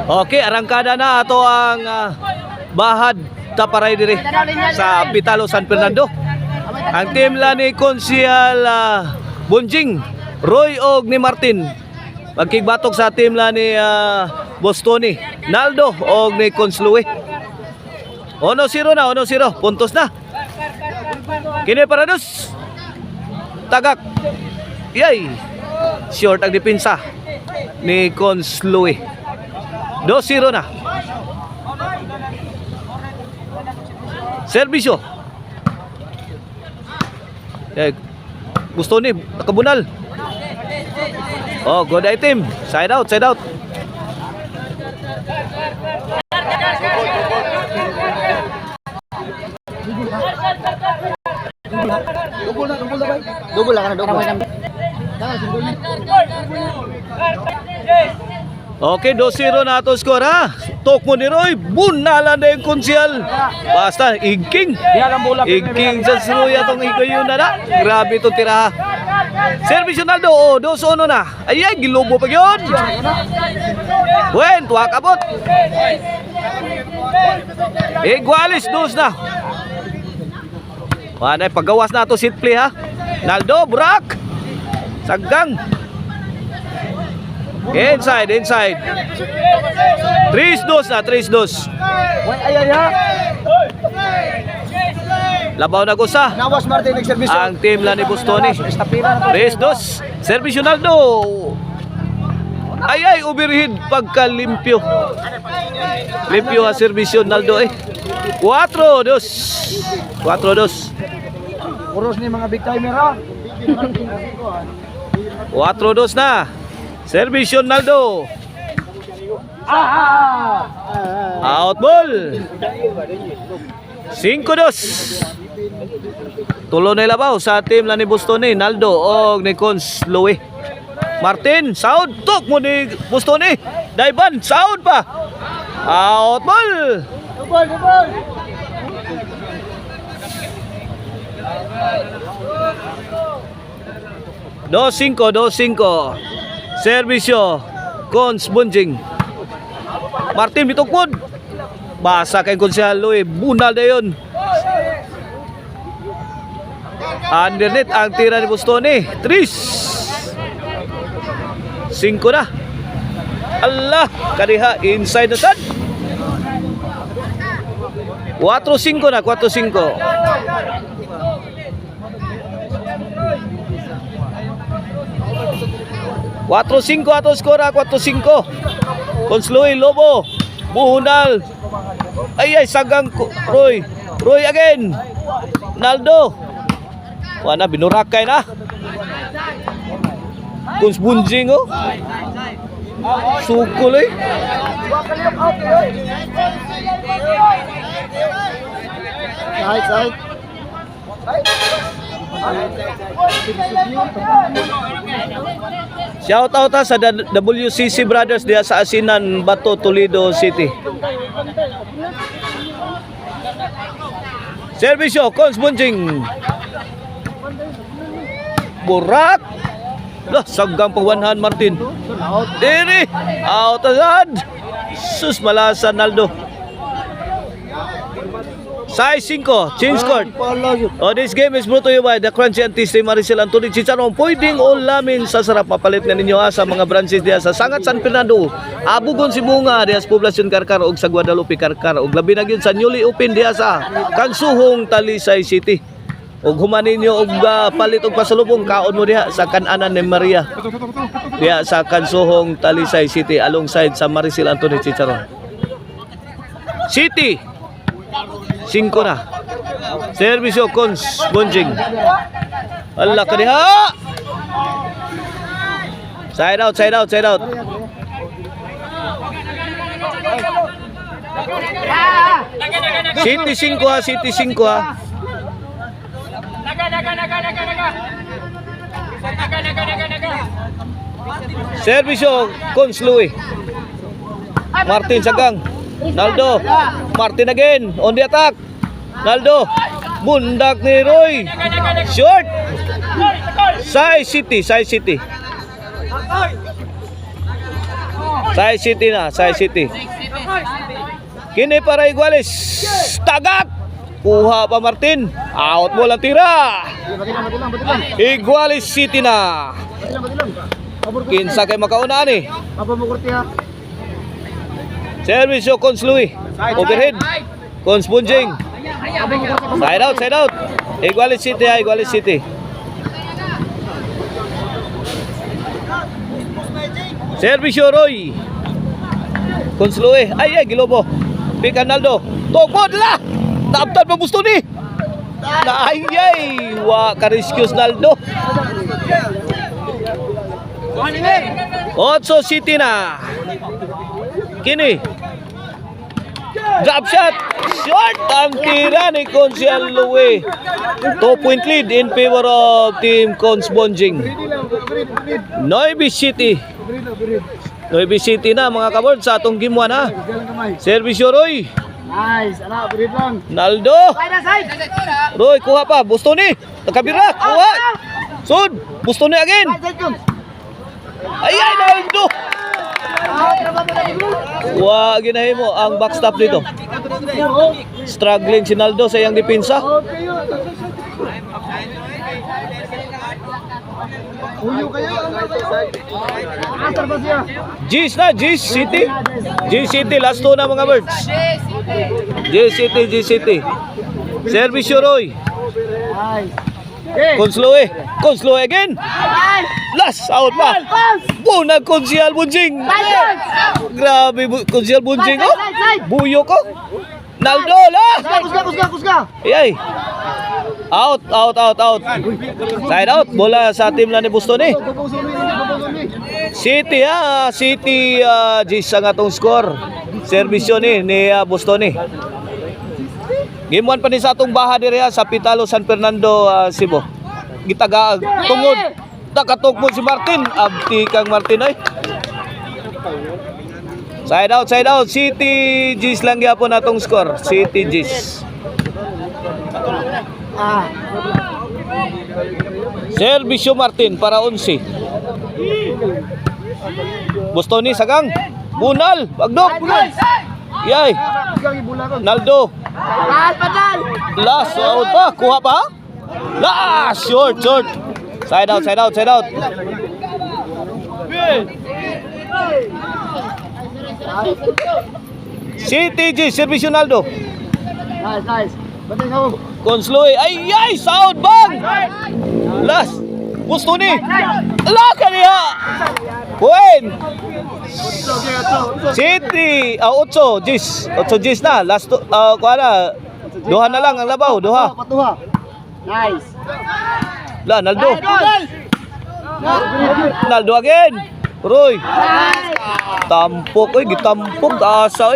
Okay, arangkada na ato ang bahad taparay diri sa Pitalo San Fernando. Ang team la ni Konsyal Bunjing, Roy og ni Martin. Magkigbatok sa team la ni Bostoni, Naldo og ni Konslue. 1-0 na, 1-0. Puntos na. Kini para dos. Tagak. Yay. Short ang depensa ni Konslue. 2-0 na. Serbisyo. Gusto ni nakabunal. Oh, good item. Side out, side out. Double lang na, double. Okay, 2-0 na ito score ha. Tok mo ni Roy, bunalan na yung Konsyal. Basta, igking. Igking sa Roy atong igayon na na. Grabe itong tira ha. Service Naldo, 2-1 na. Ay, gilubo pa yun. Buen, tuwak abot. Igualis, 2 na. Panay, paggawas na ito sit play ha. Naldo, Burak. Saggang. Inside, inside. 3-2 na, 3-2. Labaw na gusa. Nawas Martin nagservisyo. Ang team la ni Bostoni. 3-2. Servisyo Naldo. Ay, overhead pagkalimpyo. Limpyo ha servisyo Naldo eh. 4-2. 4-2. Uros ni mga big timer ha. 4-2 na. Servisyo Naldo. Out ball. 5-2. Tulo na ilabaw sa team lang ni Bostoni, Naldo o ni Konslue. Martin, sound. Tok mo ni Bostoni. Daiban, sound pa. Out ball. 2-5. Servisyo Kons Bunjing. Martin bitukod. Basa kay Konsyal Louie. Bunal na yun. Undernet ang tira ni Bostoni. 3-5 na. Allah, kadiha inside na sad. 4-5 na, 4-5. Ato skora, 4-5. Konslue, Lobo. Buhunal. Ay, sagang Roy. Roy again. Naldo. Wala, binurakay na. Kons Bunjing oh. Sukul eh. Side. Shout out sa WCC Brothers diya sa Asinan, Bato, Toledo City. Servisyo, Kons Bunjing. Burak. Lah, saggang pagwanhan Martin. Diri. Out agad. Sus, malasa Naldo. Size 5, change court. Oh, this game is brought to you by the Crunchy and Tasty Maricel Anthony Chicharon. Pwedeng ulamin sa sarap. Papalit na ninyo sa mga branches diya sa Sangat San Fernando, Abugon Sibunga diya sa Poblacion Karkar ug sa Guadalupe Karkar ug labi na gyud sa newly open diya sa Kansuhong, Talisay City. Ug human ninyo og palit og pasalubong kaon mo diha sa Kananan ni Maria diya sa Kansuhong, Talisay City alongside sa Maricel Anthony Chicharon City. 5 na. Servisyo Kons Bunjing. Allah kadiha. Side out. City 5 ha, City 5 ha. Servisyo Konslue. Martin sagang. Naldo. Martin again. On the attack. Naldo. Bundak ni Roy. Short. Sai City. Sai City na, Sai City. Kini para Iguales. Tagat. Kuha pa Martin. Out mo lang tira. Batilang. Iguales City na. Kinsa kay makaunaan eh. Apa mo kurti ha? Servisyo Cons Louis. Overhead. Cons Bunjing. Side out. Iguales City ha, Iguales City. Servisyo Roy. Cons Louis. Ay, gilobo. Pick Analdo. Tugmod la. Naabtan pa gusto ni. Ay, wa ka-rescue Naldo. Otso City na. Kini. Drop shot. Short ang tira ni Consial Louis. 2-point lead in favor of Team Cons Bonjing. Noybi City. Noybi City na mga kabord sa atong game 1 ha. Servisyo Roy. Nice, ala, birit lang. Naldo. Roy, kuha pa. Busto ni. Nagkabira. Kuha. Sud. Busto ni again. Ay, Naldo. Wa ginahin mo ang backstop dito. Struggling si Naldo sa iyang depensa. Uyo kayo. Asar ba siya? G's na, G's City. G's City, last 2 na mga birds. G's City. Servisyo Roy. Nice. Consloe again. Last out pa. Bunag Konsyal Bunjing. Grabe Konsyal Bunjing oh. Buyo ko. Naldo la. Kusga. Ay. Out. Side out. Bola sa team na ni Bustoni. City ha. City G's ang atong score. Servisyo ni Bustoni. Game 1 pa ni sa atong baha diri sa Pitalo San Fernando, Cebu. Gitaga tungod. Nakatugmod si Martin. Abti kang Martin ay. Side out. City G's lang gyapon atong score. City G's. Servisyo Martin para 11. Bustoni sagang. Bunal, bagdok. Yay. Naldo. Last out pa, kuha pa. Last short. Side out. City G, servisyo Naldo. Nice. Batay sa mo. Consloy, ay, sound bang. Last, gusto ni. Laka niya. Buen. City, 8 G's na. Last, kuha na. Duha na lang ang labaw, duha. Patuha. Nice. La, Naldo. Naldo again. Roy. Tampok, gitampok. Asa,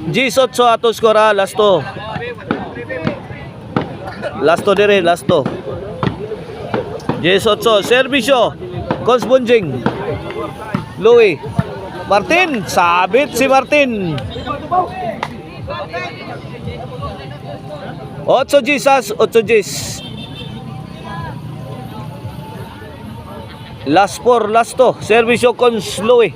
G's 8 ato skora, lasto. Lasto dire, lasto. G's 8, servisyo. Cons Bunjing. Louis. Martin, sabit si Martin. 8 G's. Last 4, last 2. Servisyo Cons Louis.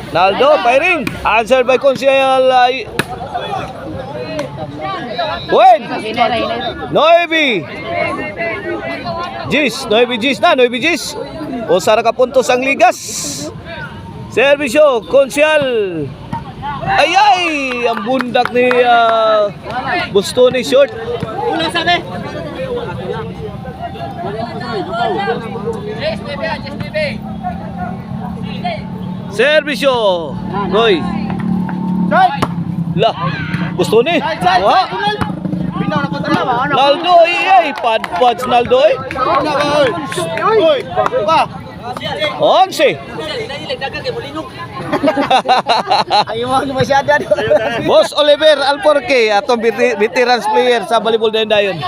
Naldo, firing. Answer by Consial. Buen. 9 G's. O sara ka puntos ang ligas. Servisyo Consial. Ay, ang bundak ni Bustoni short. Servisyo Roy. La, Bustoni. Wah. Naldo pad Naldo ay. 11. Ayaw mo masyado. Boss Oliver Alporque, atong veterans player sa volleyball dayon.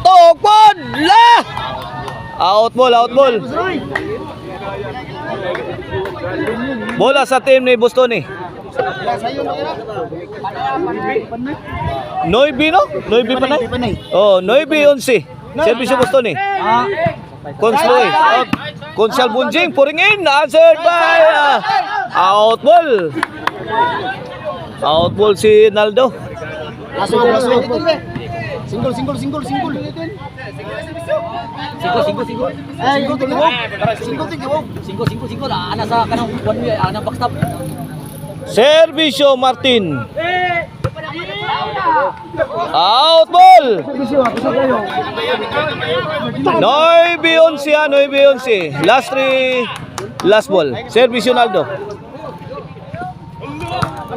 Tugpod la. Out ball. Bola sa team ni Bustoni. Noibi no? Noibi pa na? Oh, Noibi 11. Servisyo gusto ni. Consloy. Out. Consal Bunjing pouring in. Answered by out ball. Out ball si Naldo. Lasso. Single. Single. Ana sa kanang one way, ana backstop. Servisyo Martin. Out ball. Noibi 11. Last ball. Servisyo Naldo.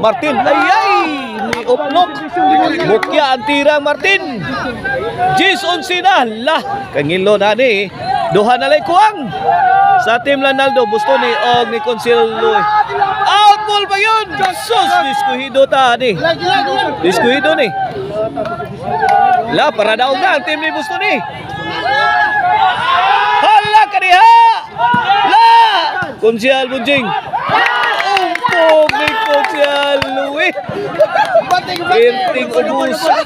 Martin, may uplok. Bukya ang tirang Martin. Gis 11 na. Lah, kangilo na ni. Duha na lay kuwang. Sa team Lanaldo, gusto ni og ni Consuelo. Out ball pa yun. Sus, diskuhido ta ni. Diskuhido ni. La, para daog na ang team ni gusto ni. Hala kaniha. La, Consuelo Bunjing. Umpog ni Consuelo. Irting ubusa.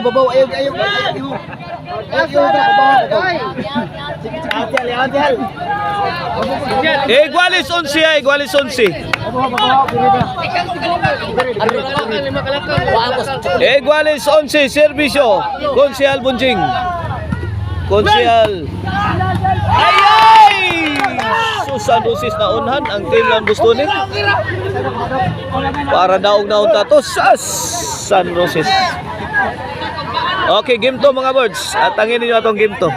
Babaw. Ayaw. Igualis 11. Igualis 11, servisyo. Consial Bunjing. Consial. Ay! Susan Rosis na unhan. Ang team lang gusto ni. Para daog na unta to. San Rosis. Okay, game to mga birds. At tangin ninyo atong game to.